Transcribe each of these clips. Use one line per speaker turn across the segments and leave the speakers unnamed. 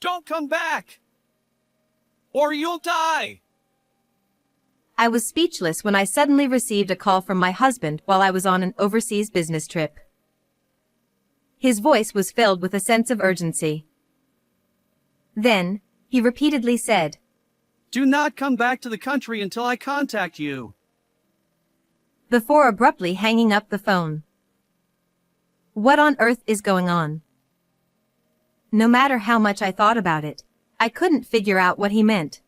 Don't come back! Or you'll die!
I was speechless when I suddenly received a call from my husband while I was on an overseas business trip. His voice was filled with a sense of urgency. Then, he repeatedly said,
Do not come back to the country until I contact you.
Before abruptly hanging up the phone. What on earth is going on? No matter how much I thought about it, I couldn't figure out what he meant.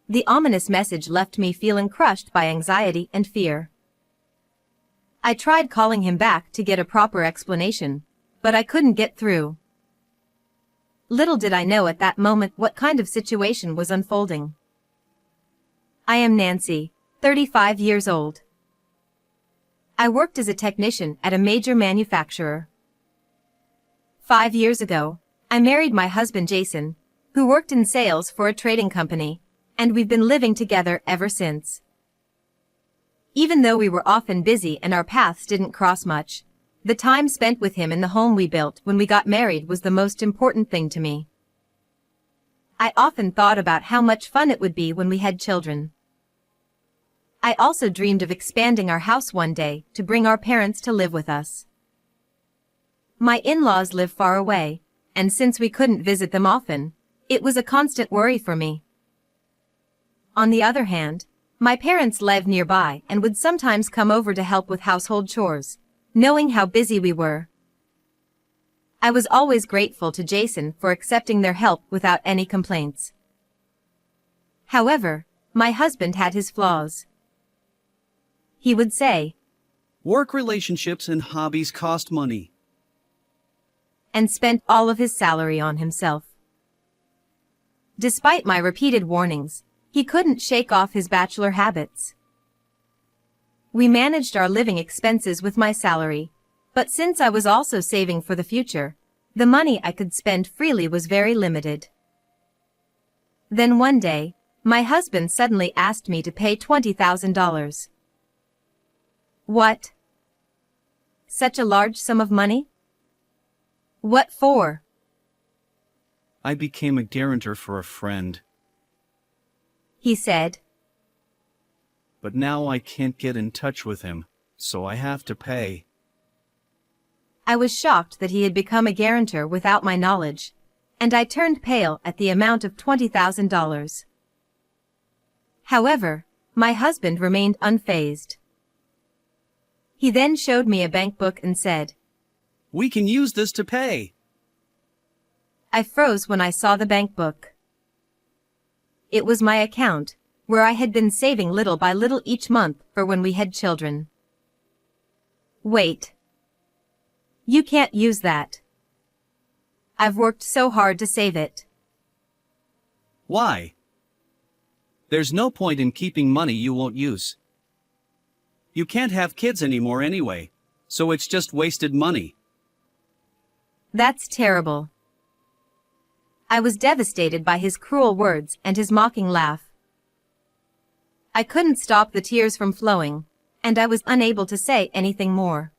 The ominous message left me feeling crushed by anxiety and fear. I tried calling him back to get a proper explanation, but I couldn't get through. Little did I know at that moment what kind of situation was unfolding. I am Nancy, 35 years old. I worked as a technician at a major manufacturer. 5 years ago, I married my husband Jason, who worked in sales for a trading company, and we've been living together ever since. Even though we were often busy and our paths didn't cross much, the time spent with him in the home we built when we got married was the most important thing to me. I often thought about how much fun it would be when we had children. I also dreamed of expanding our house one day to bring our parents to live with us. My in-laws live far away, and since we couldn't visit them often, it was a constant worry for me. On the other hand, my parents lived nearby and would sometimes come over to help with household chores, knowing how busy we were. I was always grateful to Jason for accepting their help without any complaints. However, my husband had his flaws. He would say,
Work relationships and hobbies cost money.
And spent all of his salary on himself. Despite my repeated warnings, he couldn't shake off his bachelor habits. We managed our living expenses with my salary, but since I was also saving for the future, the money I could spend freely was very limited. Then one day, my husband suddenly asked me to pay $20,000. What? Such a large sum of money? What for?
I became a guarantor for a friend.
He said.
But now I can't get in touch with him, so I have to pay.
I was shocked that he had become a guarantor without my knowledge, and I turned pale at the amount of $20,000. However, my husband remained unfazed. He then showed me a bank book and said,
We can use this to pay.
I froze when I saw the bank book. It was my account, where I had been saving little by little each month for when we had children. Wait. You can't use that. I've worked so hard to save it.
Why? There's no point in keeping money you won't use. You can't have kids anymore anyway, so it's just wasted money.
That's terrible. I was devastated by his cruel words and his mocking laugh. I couldn't stop the tears from flowing, and I was unable to say anything more.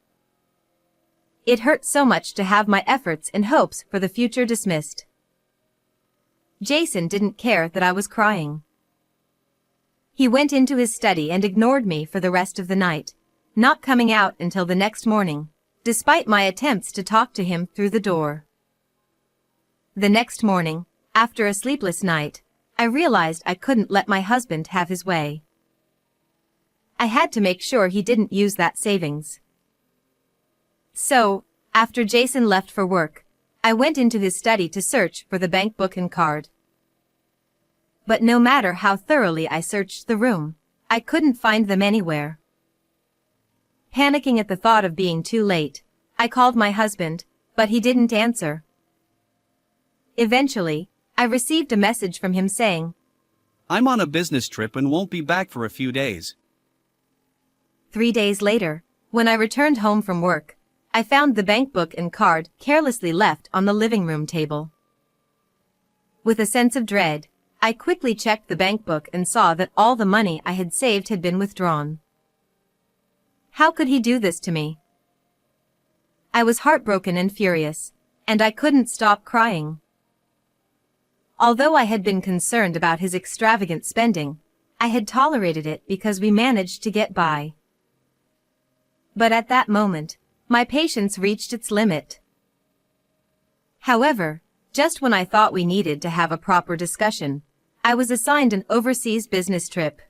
It hurt so much to have my efforts and hopes for the future dismissed. Jason didn't care that I was crying. He went into his study and ignored me for the rest of the night, not coming out until the next morning, despite my attempts to talk to him through the door. The next morning, after a sleepless night, I realized I couldn't let my husband have his way. I had to make sure he didn't use that savings. So, after Jason left for work, I went into his study to search for the bank book and card. But no matter how thoroughly I searched the room, I couldn't find them anywhere. Panicking at the thought of being too late, I called my husband, but he didn't answer. Eventually, I received a message from him saying,
I'm on a business trip and won't be back for a few days.
3 days later, when I returned home from work, I found the bank book and card carelessly left on the living room table. With a sense of dread, I quickly checked the bank book and saw that all the money I had saved had been withdrawn. How could he do this to me? I was heartbroken and furious, and I couldn't stop crying. Although I had been concerned about his extravagant spending, I had tolerated it because we managed to get by. But at that moment, my patience reached its limit. However, just when I thought we needed to have a proper discussion, I was assigned an overseas business trip.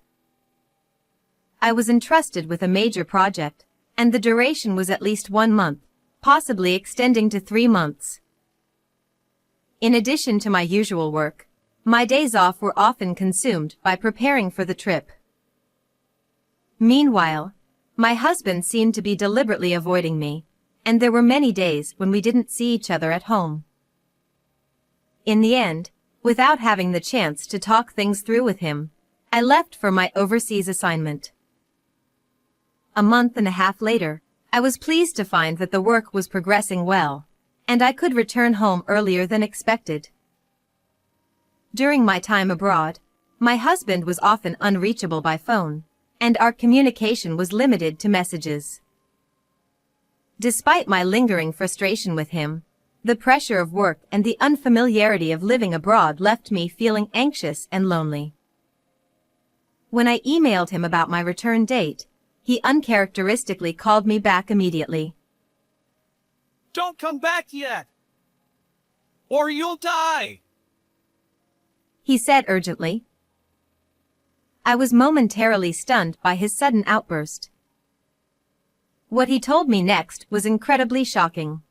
I was entrusted with a major project, and the duration was at least 1 month, possibly extending to 3 months. In addition to my usual work, my days off were often consumed by preparing for the trip. Meanwhile, my husband seemed to be deliberately avoiding me, and there were many days when we didn't see each other at home. In the end, without having the chance to talk things through with him, I left for my overseas assignment. A month and a half later, I was pleased to find that the work was progressing well, and I could return home earlier than expected. During my time abroad, my husband was often unreachable by phone, and our communication was limited to messages. Despite my lingering frustration with him, the pressure of work and the unfamiliarity of living abroad left me feeling anxious and lonely. When I emailed him about my return date, he uncharacteristically called me back immediately.
Don't come back yet! Or you'll die!
He said urgently. I was momentarily stunned by his sudden outburst. What he told me next was incredibly shocking.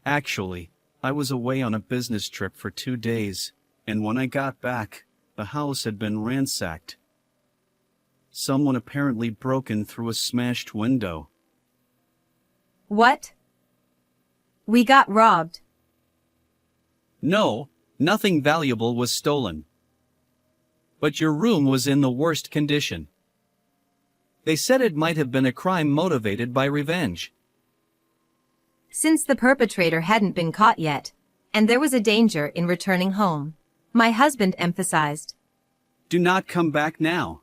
Actually, I was away on a business trip for 2 days, and when I got back, the house had been ransacked. Someone apparently broken through a smashed window.
What? We got robbed.
No, nothing valuable was stolen. But your room was in the worst condition. They said it might have been a crime motivated by revenge.
Since the perpetrator hadn't been caught yet, and there was a danger in returning home, my husband emphasized.
Do not come back now.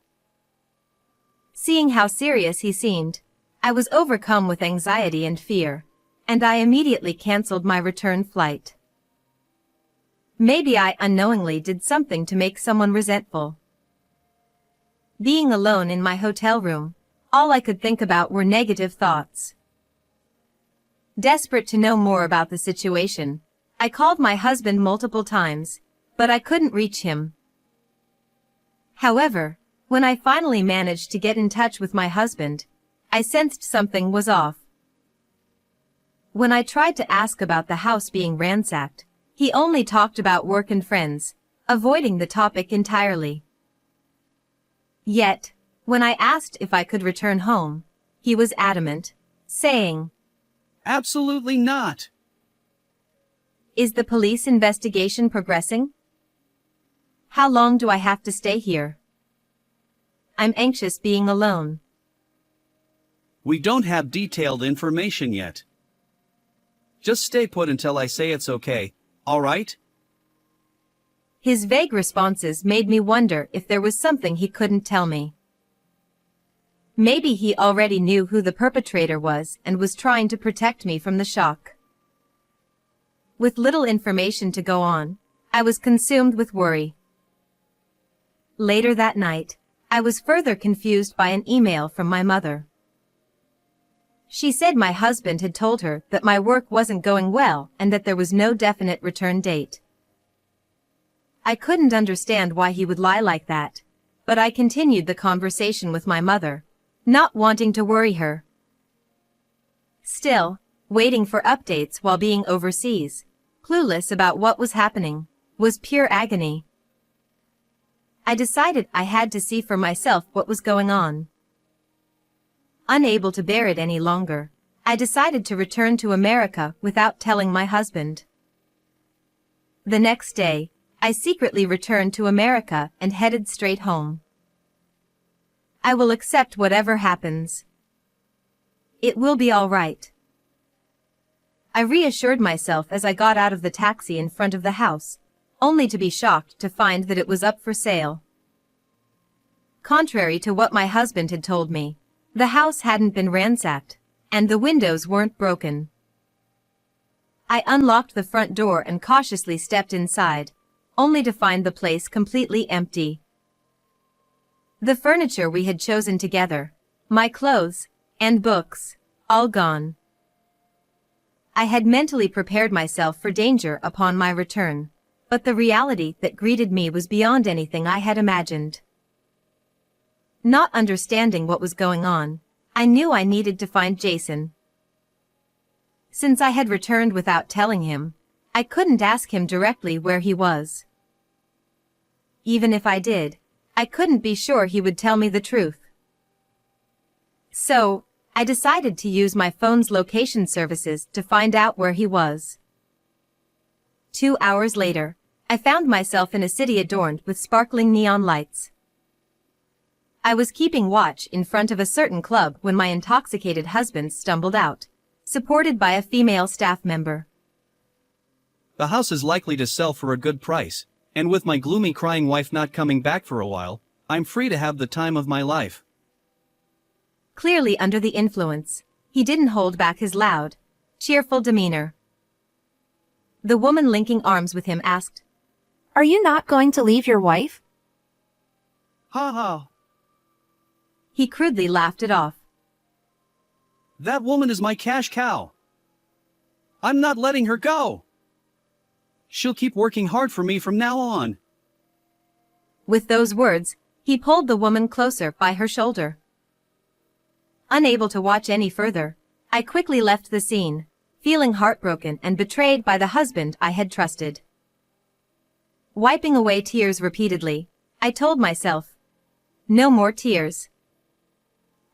Seeing how serious he seemed, I was overcome with anxiety and fear, and I immediately canceled my return flight. Maybe I unknowingly did something to make someone resentful. Being alone in my hotel room, all I could think about were negative thoughts. Desperate to know more about the situation, I called my husband multiple times, but I couldn't reach him. However, when I finally managed to get in touch with my husband, I sensed something was off. When I tried to ask about the house being ransacked, he only talked about work and friends, avoiding the topic entirely. Yet, when I asked if I could return home, he was adamant, saying,
Absolutely not.
Is the police investigation progressing? How long do I have to stay here? I'm anxious being alone.
We don't have detailed information yet. Just stay put until I say it's okay, all right?
His vague responses made me wonder if there was something he couldn't tell me. Maybe he already knew who the perpetrator was and was trying to protect me from the shock. With little information to go on, I was consumed with worry. Later that night, I was further confused by an email from my mother. She said my husband had told her that my work wasn't going well and that there was no definite return date. I couldn't understand why he would lie like that, but I continued the conversation with my mother, not wanting to worry her. Still, waiting for updates while being overseas, clueless about what was happening, was pure agony. I decided I had to see for myself what was going on. Unable to bear it any longer, I decided to return to America without telling my husband. The next day, I secretly returned to America and headed straight home. I will accept whatever happens. It will be all right. I reassured myself as I got out of the taxi in front of the house, only to be shocked to find that it was up for sale. Contrary to what my husband had told me, the house hadn't been ransacked, and the windows weren't broken. I unlocked the front door and cautiously stepped inside, only to find the place completely empty. The furniture we had chosen together, my clothes, and books, all gone. I had mentally prepared myself for danger upon my return, but the reality that greeted me was beyond anything I had imagined. Not understanding what was going on, I knew I needed to find Jason. Since I had returned without telling him, I couldn't ask him directly where he was. Even if I did, I couldn't be sure he would tell me the truth. So, I decided to use my phone's location services to find out where he was. 2 hours later, I found myself in a city adorned with sparkling neon lights. I was keeping watch in front of a certain club when my intoxicated husband stumbled out, supported by a female staff member.
The house is likely to sell for a good price, and with my gloomy crying wife not coming back for a while, I'm free to have the time of my life.
Clearly under the influence, he didn't hold back his loud, cheerful demeanor. The woman linking arms with him asked,
"Are you not going to leave your wife?"
Ha ha!
He crudely laughed it off.
That woman is my cash cow. I'm not letting her go. She'll keep working hard for me from now on.
With those words, he pulled the woman closer by her shoulder. Unable to watch any further, I quickly left the scene, feeling heartbroken and betrayed by the husband I had trusted. Wiping away tears repeatedly, I told myself, no more tears.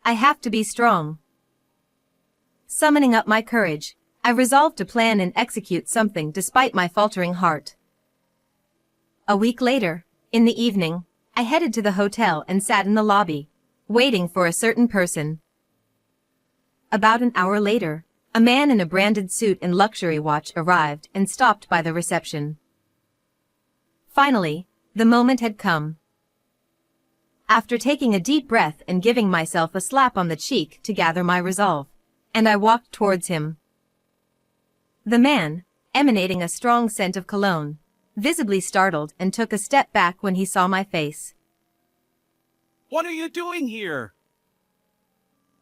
I have to be strong. Summoning up my courage, I resolved to plan and execute something despite my faltering heart. A week later, in the evening, I headed to the hotel and sat in the lobby, waiting for a certain person. About an hour later, a man in a branded suit and luxury watch arrived and stopped by the reception. Finally, the moment had come. After taking a deep breath and giving myself a slap on the cheek to gather my resolve, and I walked towards him. The man, emanating a strong scent of cologne, visibly startled and took a step back when he saw my face.
What are you doing here?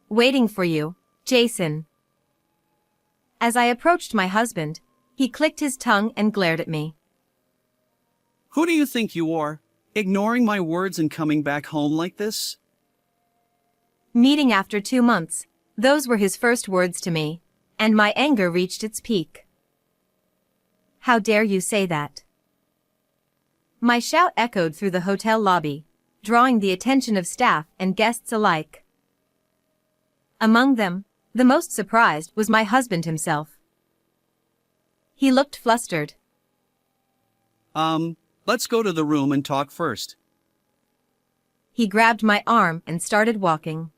Waiting for you, Jason. As I approached my husband, he clicked his tongue and glared at me.
Who do you think you are, ignoring my words and coming back home like this?
Meeting after 2 months, those were his first words to me, and my anger reached its peak. How dare you say that? My shout echoed through the hotel lobby, drawing the attention of staff and guests alike. Among them, the most surprised was my husband himself. He looked flustered.
Let's go to the room and talk first.
He grabbed my arm and started walking.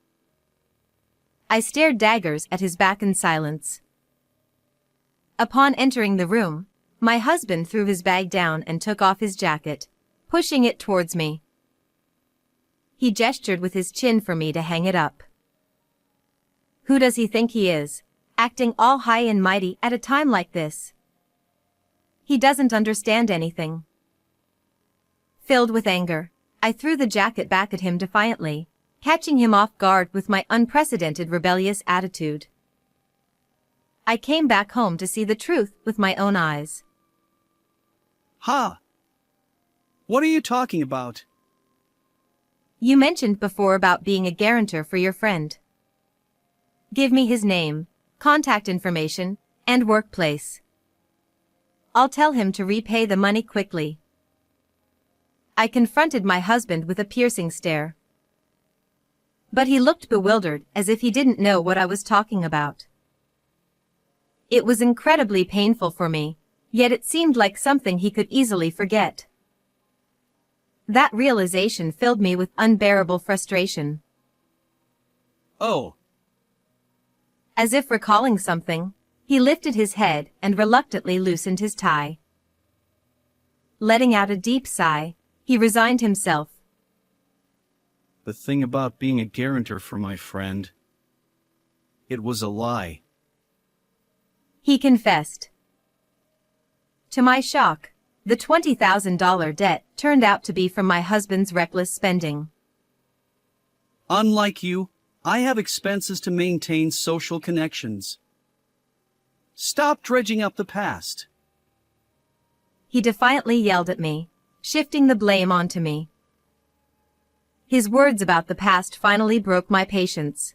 I stared daggers at his back in silence. Upon entering the room, my husband threw his bag down and took off his jacket, pushing it towards me. He gestured with his chin for me to hang it up. Who does he think he is, acting all high and mighty at a time like this? He doesn't understand anything. Filled with anger, I threw the jacket back at him defiantly, catching him off guard with my unprecedented rebellious attitude. I came back home to see the truth with my own eyes.
Ha! What are you talking about?
You mentioned before about being a guarantor for your friend. Give me his name, contact information, and workplace. I'll tell him to repay the money quickly. I confronted my husband with a piercing stare. But he looked bewildered as if he didn't know what I was talking about. It was incredibly painful for me, yet it seemed like something he could easily forget. That realization filled me with unbearable frustration.
Oh.
As if recalling something, he lifted his head and reluctantly loosened his tie. Letting out a deep sigh, he resigned himself.
The thing about being a guarantor for my friend. It was a lie.
He confessed. To my shock, The $20,000 debt turned out to be from my husband's reckless spending.
Unlike you, I have expenses to maintain social connections. Stop dredging up the past.
He defiantly yelled at me, shifting the blame onto me. His words about the past finally broke my patience.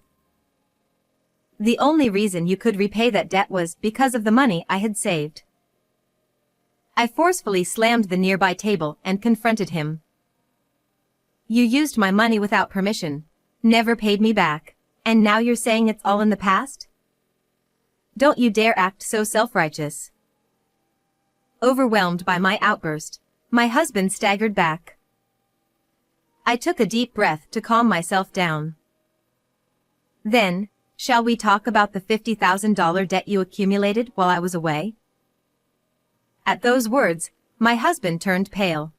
The only reason you could repay that debt was because of the money I had saved. I forcefully slammed the nearby table and confronted him. You used my money without permission, never paid me back, and now you're saying it's all in the past? Don't you dare act so self-righteous. Overwhelmed by my outburst, my husband staggered back. I took a deep breath to calm myself down. Then, shall we talk about the $50,000 debt you accumulated while I was away? At those words, my husband turned pale.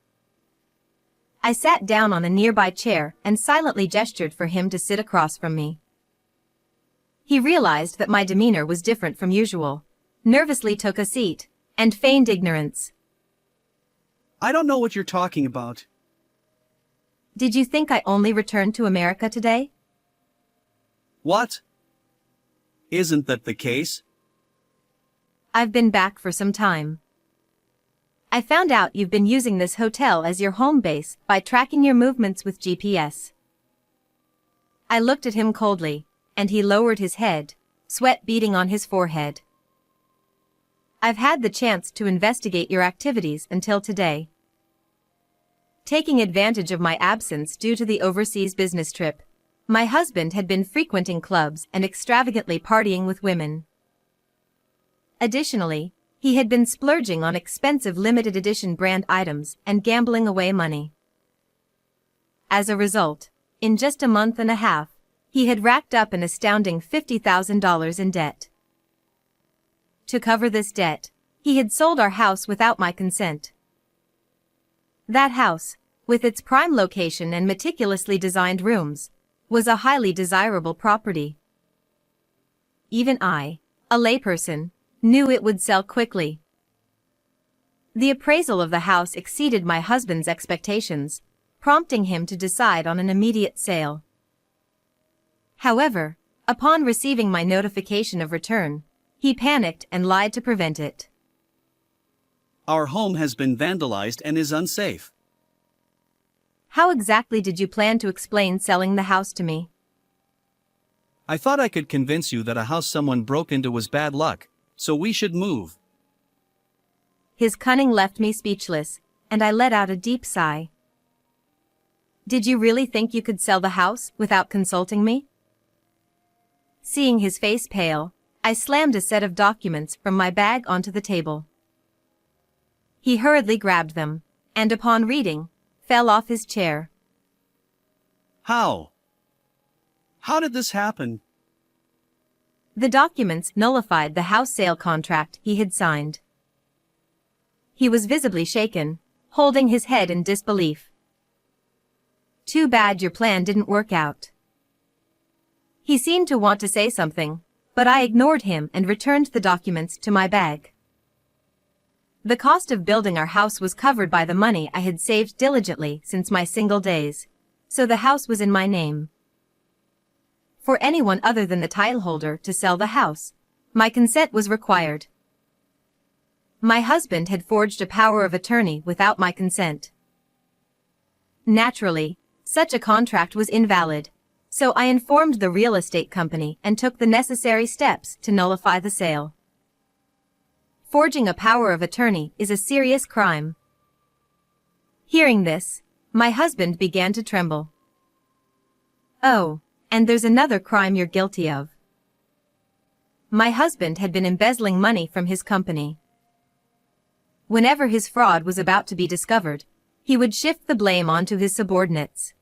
I sat down on a nearby chair and silently gestured for him to sit across from me. He realized that my demeanor was different from usual, nervously took a seat, and feigned ignorance.
I don't know what you're talking about.
Did you think I only returned to America today?
What? Isn't that the case?
I've been back for some time. I found out you've been using this hotel as your home base by tracking your movements with GPS. I looked at him coldly, and he lowered his head, sweat beading on his forehead. I've had the chance to investigate your activities until today. Taking advantage of my absence due to the overseas business trip, my husband had been frequenting clubs and extravagantly partying with women. Additionally, he had been splurging on expensive limited edition brand items and gambling away money. As a result, in just a month and a half, he had racked up an astounding $50,000 in debt. To cover this debt, he had sold our house without my consent. That house, with its prime location and meticulously designed rooms, was a highly desirable property. Even I, a layperson, knew it would sell quickly. The appraisal of the house exceeded my husband's expectations, prompting him to decide on an immediate sale. However, upon receiving my notification of return, he panicked and lied to prevent it.
Our home has been vandalized and is unsafe.
How exactly did you plan to explain selling the house to me?
I thought I could convince you that a house someone broke into was bad luck, so we should move.
His cunning left me speechless, and I let out a deep sigh. Did you really think you could sell the house without consulting me? Seeing his face pale, I slammed a set of documents from my bag onto the table. He hurriedly grabbed them, and upon reading, fell off his chair.
How? How did this happen?
The documents nullified the house sale contract he had signed. He was visibly shaken, holding his head in disbelief. Too bad your plan didn't work out. He seemed to want to say something, but I ignored him and returned the documents to my bag. The cost of building our house was covered by the money I had saved diligently since my single days, so the house was in my name. For anyone other than the title holder to sell the house, my consent was required. My husband had forged a power of attorney without my consent. Naturally, such a contract was invalid, so I informed the real estate company and took the necessary steps to nullify the sale. Forging a power of attorney is a serious crime. Hearing this, my husband began to tremble. Oh, and there's another crime you're guilty of. My husband had been embezzling money from his company. Whenever his fraud was about to be discovered, he would shift the blame onto his subordinates.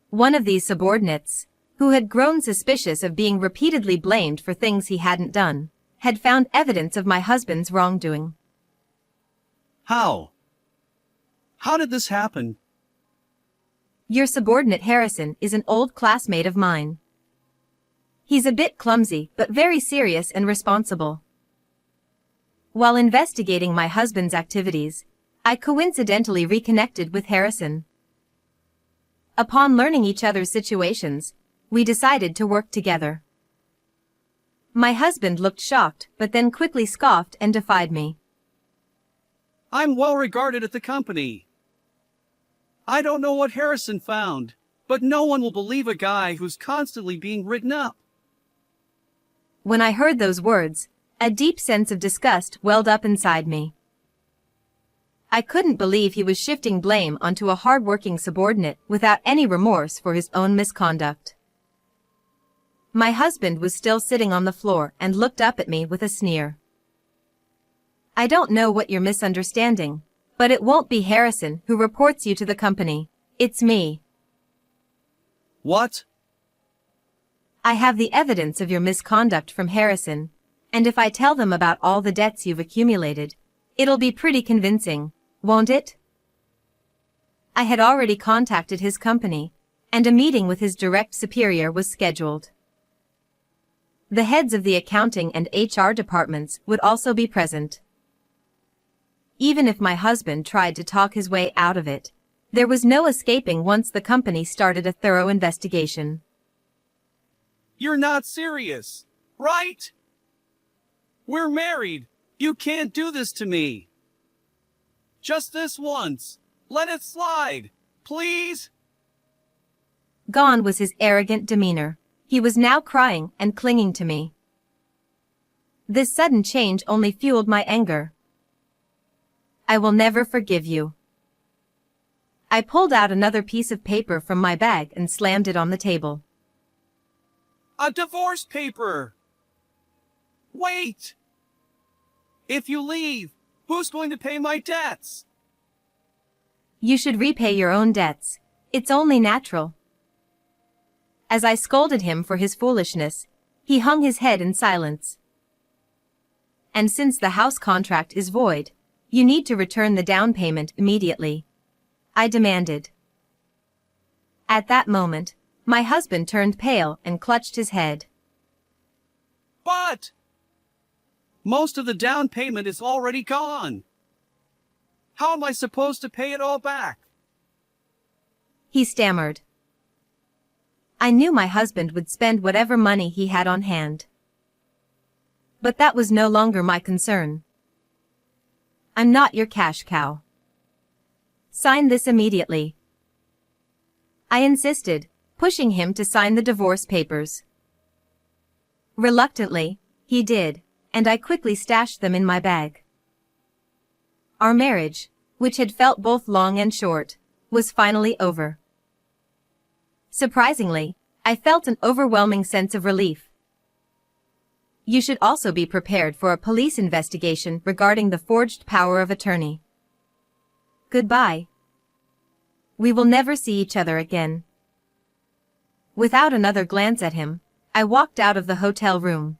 One of these subordinates, who had grown suspicious of being repeatedly blamed for things he hadn't done, had found evidence of my husband's wrongdoing.
How? How did this happen?
Your subordinate Harrison is an old classmate of mine. He's a bit clumsy but very serious and responsible. While investigating my husband's activities, I coincidentally reconnected with Harrison. Upon learning each other's situations, we decided to work together. My husband looked shocked but then quickly scoffed and defied me.
I'm well regarded at the company. I don't know what Harrison found, but no one will believe a guy who's constantly being written up.
When I heard those words, a deep sense of disgust welled up inside me. I couldn't believe he was shifting blame onto a hard-working subordinate without any remorse for his own misconduct. My husband was still sitting on the floor and looked up at me with a sneer. I don't know what you're misunderstanding, but it won't be Harrison who reports you to the company. It's me.
What?
I have the evidence of your misconduct from Harrison, and if I tell them about all the debts you've accumulated, it'll be pretty convincing, won't it? I had already contacted his company, and a meeting with his direct superior was scheduled. The heads of the accounting and HR departments would also be present. Even if my husband tried to talk his way out of it, there was no escaping once the company started a thorough investigation.
You're not serious, right? We're married. You can't do this to me. Just this once. Let it slide, please.
Gone was his arrogant demeanor. He was now crying and clinging to me. This sudden change only fueled my anger. I will never forgive you. I pulled out another piece of paper from my bag and slammed it on the table.
A divorce paper. Wait. If you leave, who's going to pay my debts?
You should repay your own debts. It's only natural. As I scolded him for his foolishness, he hung his head in silence. And since the house contract is void, you need to return the down payment immediately, I demanded. At that moment, my husband turned pale and clutched his head.
But most of the down payment is already gone. How am I supposed to pay it all back?
He stammered. I knew my husband would spend whatever money he had on hand. But that was no longer my concern. I'm not your cash cow. Sign this immediately. I insisted, pushing him to sign the divorce papers. Reluctantly, he did, and I quickly stashed them in my bag. Our marriage, which had felt both long and short, was finally over. Surprisingly, I felt an overwhelming sense of relief. You should also be prepared for a police investigation regarding the forged power of attorney. Goodbye. We will never see each other again. Without another glance at him, I walked out of the hotel room.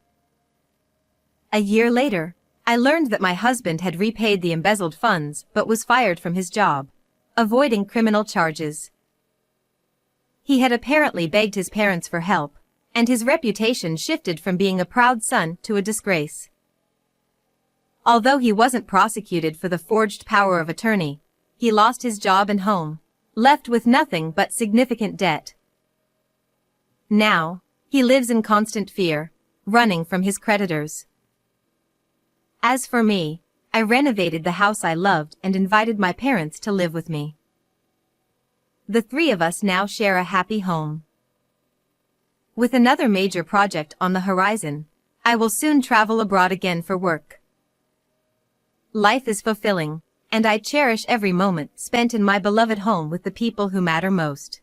A year later, I learned that my husband had repaid the embezzled funds but was fired from his job, avoiding criminal charges. He had apparently begged his parents for help, and his reputation shifted from being a proud son to a disgrace. Although he wasn't prosecuted for the forged power of attorney, he lost his job and home, left with nothing but significant debt. Now, he lives in constant fear, running from his creditors. As for me, I renovated the house I loved and invited my parents to live with me. The three of us now share a happy home. With another major project on the horizon, I will soon travel abroad again for work. Life is fulfilling, and I cherish every moment spent in my beloved home with the people who matter most.